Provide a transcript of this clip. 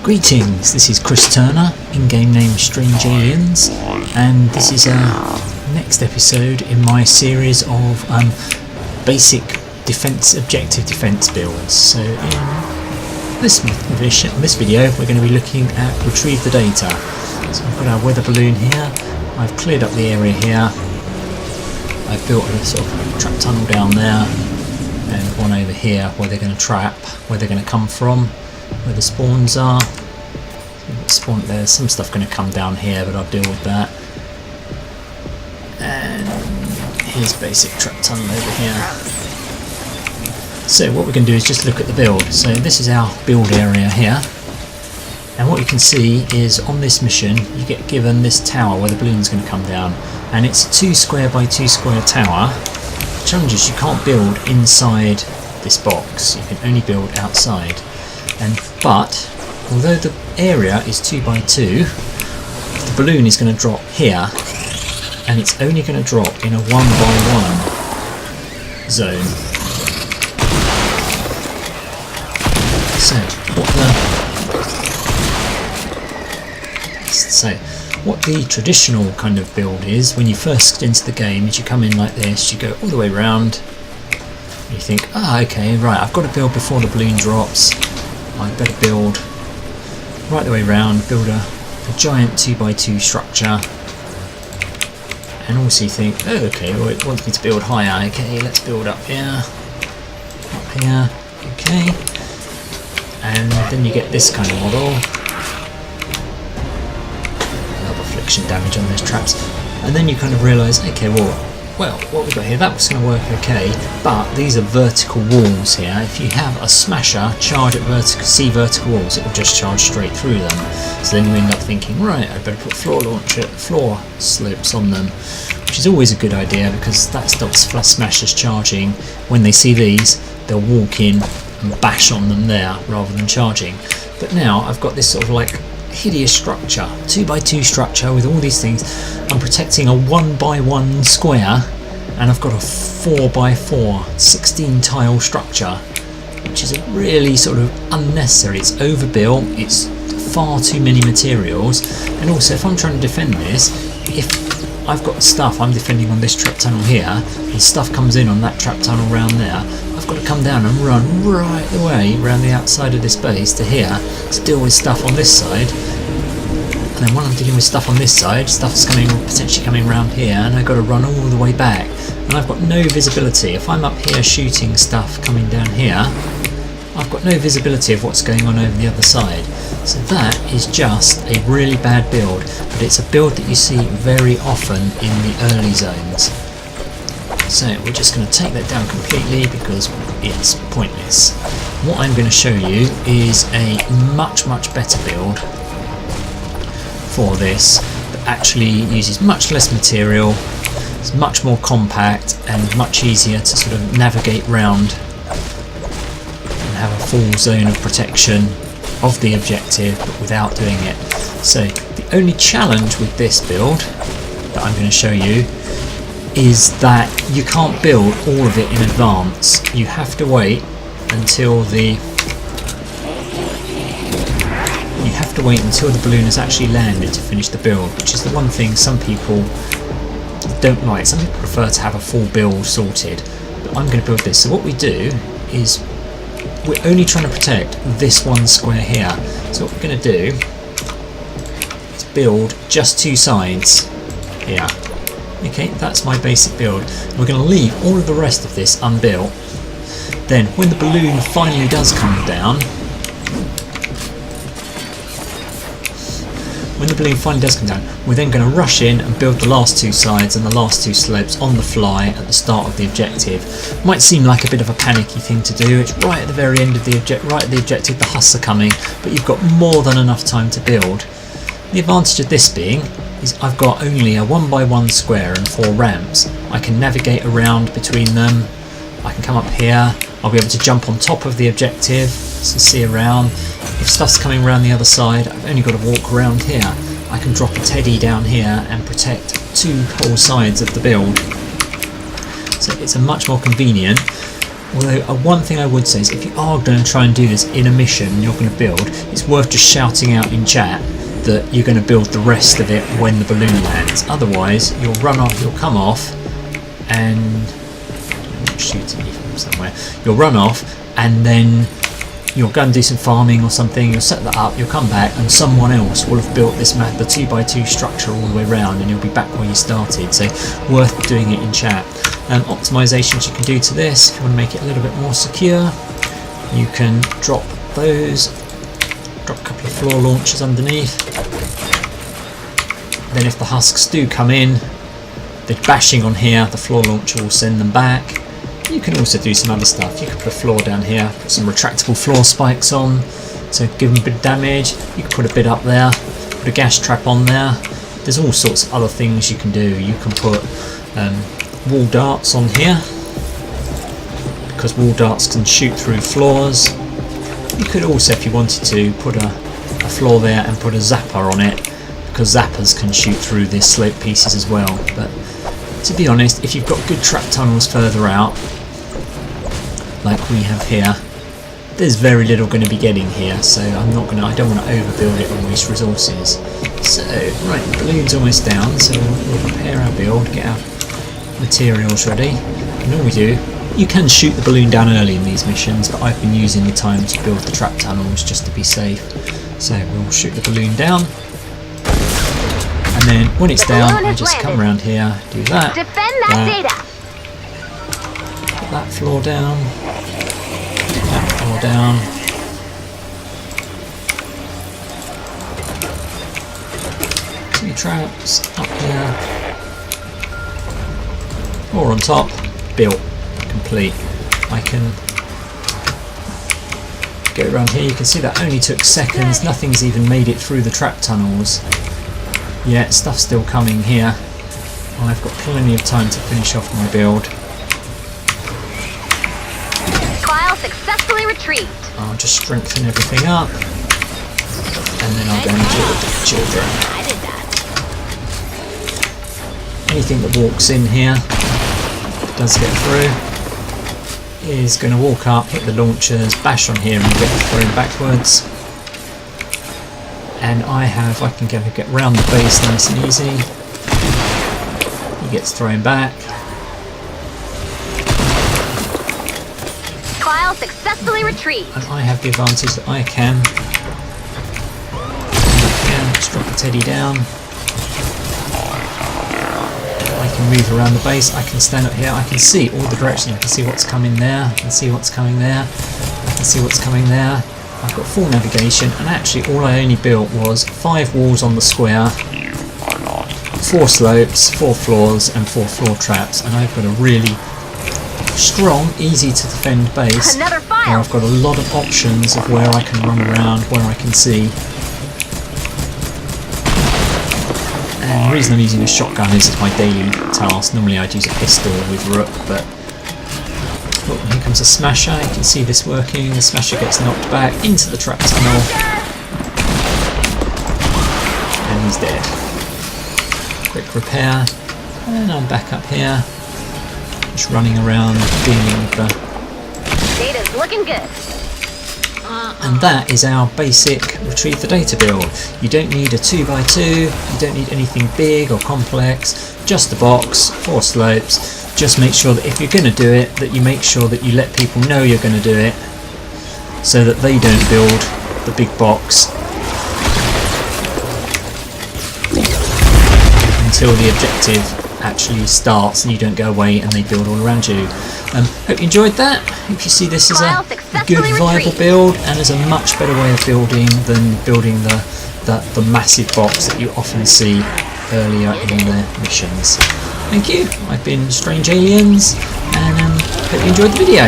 Greetings, this is Chris Turner, in-game name Strange Aliens, and this is our next episode in my series of basic objective defense builds. So in this video we're going to be looking at retrieve the data. So I've got our weather balloon here, I've cleared up the area here, I've built a sort of trap tunnel down there, and one over here where they're going to trap, where they're going to come from, where the spawns are. There's some stuff going to come down here, but I'll deal with that. And here's basic trap tunnel over here. So what we're going to do is just look at the build. So this is our build area here, and what you can see is on this mission you get given this tower where the balloon's going to come down, and it's a 2 square by 2 square tower. The challenge is you can't build inside this box, you can only build outside. But although the area is 2 by 2, the balloon is going to drop here, and it's only going to drop in a 1 by 1 zone. So what the traditional kind of build is when you first get into the game is you come in like this, you go all the way around, you think, okay, right, I've got to build before the balloon drops. I better build right the way around, build a giant 2 by 2 structure, and also you think, okay, well it wants me to build higher, okay, let's build up here, okay, and then you get this kind of model. Another affliction damage on those traps, and then you kind of realise, okay, well, what we've got here, that was going to work okay, but these are vertical walls here. If you have a smasher charge at vertical walls, it will just charge straight through them. So then you end up thinking, right, I better put floor slopes on them, which is always a good idea because that stops smashers charging. When they see these, they'll walk in and bash on them there rather than charging. But now I've got this sort of like hideous structure, 2 by 2 structure with all these things. I'm protecting a 1 by 1 square, and I've got a 4 by 4 16 tile structure, which is really sort of unnecessary. It's overbuilt, it's far too many materials, and also if I'm trying to defend this, if I've got stuff I'm defending on this trap tunnel here, and stuff comes in on that trap tunnel around there, I've got to come down and run right the way around the outside of this base to here to deal with stuff on this side. And then when I'm dealing with stuff on this side, stuff's potentially coming around here, and I've got to run all the way back, and I've got no visibility. If I'm up here shooting stuff coming down here, I've got no visibility of what's going on over the other side. So that is just a really bad build, but it's a build that you see very often in the early zones. So we're just going to take that down completely because it's pointless. What I'm going to show you is a much better build for this that actually uses much less material, it's much more compact and much easier to sort of navigate round and have a full zone of protection of the objective but without doing it. So the only challenge with this build that I'm going to show you is that you can't build all of it in advance. You have to wait until the balloon has actually landed to finish the build, which is the one thing some people don't like. Some people prefer to have a full build sorted, but I'm going to build this. So what we do is we're only trying to protect this 1 square here. So what we're going to do is build just 2 sides here. Okay, that's my basic build. We're going to leave all of the rest of this unbuilt. Then when the balloon finally does come down, we're then going to rush in and build the last 2 sides and the last 2 slopes on the fly at the start of the objective. Might seem like a bit of a panicky thing to do. It's right at the very end of the objective, the husks are coming, but you've got more than enough time to build. The advantage of this being is I've got only a 1 by 1 square and 4 ramps. I can navigate around between them. I can come up here, I'll be able to jump on top of the objective to see around. If stuff's coming around the other side, I've only got to walk around here. I can drop a teddy down here and protect 2 whole sides of the build. So it's a much more convenient. Although one thing I would say is if you are going to try and do this in a mission and you're going to build, it's worth just shouting out in chat that you're going to build the rest of it when the balloon lands. Otherwise you'll run off, you'll come off and shooting me from somewhere. You'll run off and then you'll go and do some farming or something, you'll set that up, you'll come back and someone else will have built this map, the 2x2 structure all the way around, and you'll be back where you started. So worth doing it in chat. Optimizations you can do to this, if you want to make it a little bit more secure, you can drop those, drop a couple of floor launchers underneath. Then if the husks do come in, they're bashing on here, the floor launcher will send them back. You can also do some other stuff. You could put a floor down here, put some retractable floor spikes on, so give them a bit of damage. You could put a bit up there, put a gas trap on there. There's all sorts of other things you can do. You can put wall darts on here, because wall darts can shoot through floors. You could also, if you wanted to, put a floor there and put a zapper on it, because zappers can shoot through these slope pieces as well. But to be honest, if you've got good trap tunnels further out, like we have here, there's very little going to be getting here, so I don't want to overbuild it and waste resources. So, right, the balloon's almost down, so we'll prepare our build, get our materials ready. And all we do, you can shoot the balloon down early in these missions, but I've been using the time to build the trap tunnels just to be safe. So we'll shoot the balloon down, and then when it's down, I just come around here, do that, Defend that data. Put that floor down, that floor down. Two traps up here, or on top, built, complete. I can go around here, you can see that only took seconds, nothing's even made it through the trap tunnels. Yeah, stuff's still coming here. I've got plenty of time to finish off my build. Trial successfully retrieved. I'll just strengthen everything up, and then I'll go and build the children. I did that. Anything that walks in here, does get through, is going to walk up, hit the launchers, bash on here and get thrown backwards. And I can get round the base nice and easy. He gets thrown back. Trial successfully retrieved. And I have the advantage that I can just drop a teddy down. I can move around the base, I can stand up here, I can see all the directions, I can see what's coming there, I can see what's coming there, I can see what's coming there. I've got full navigation, and actually all I only built was 5 walls on the square, 4 slopes, 4 floors and 4 floor traps, and I've got a really strong, easy to defend base Another file. where I've got a lot of options of where I can run around, where I can see. And the reason I'm using a shotgun is it's my daily task. Normally I'd use a pistol with Rook, but oh, here comes a smasher. You can see this working. The smasher gets knocked back into the trap tunnel, and he's dead. Quick repair, and I'm back up here, just running around dealing with the. Data's looking good. And that is our basic retrieve the data build. You don't need a 2x2, you don't need anything big or complex, just a box, 4 slopes. Just make sure that if you're going to do it, that you make sure that you let people know you're going to do it, so that they don't build the big box until the objective actually starts and you don't go away and they build all around you. Hope you enjoyed that. Hope you see this as a good, viable build, and as a much better way of building than building the massive box that you often see earlier in the missions. Thank you. I've been Strange Aliens, and hope you enjoyed the video.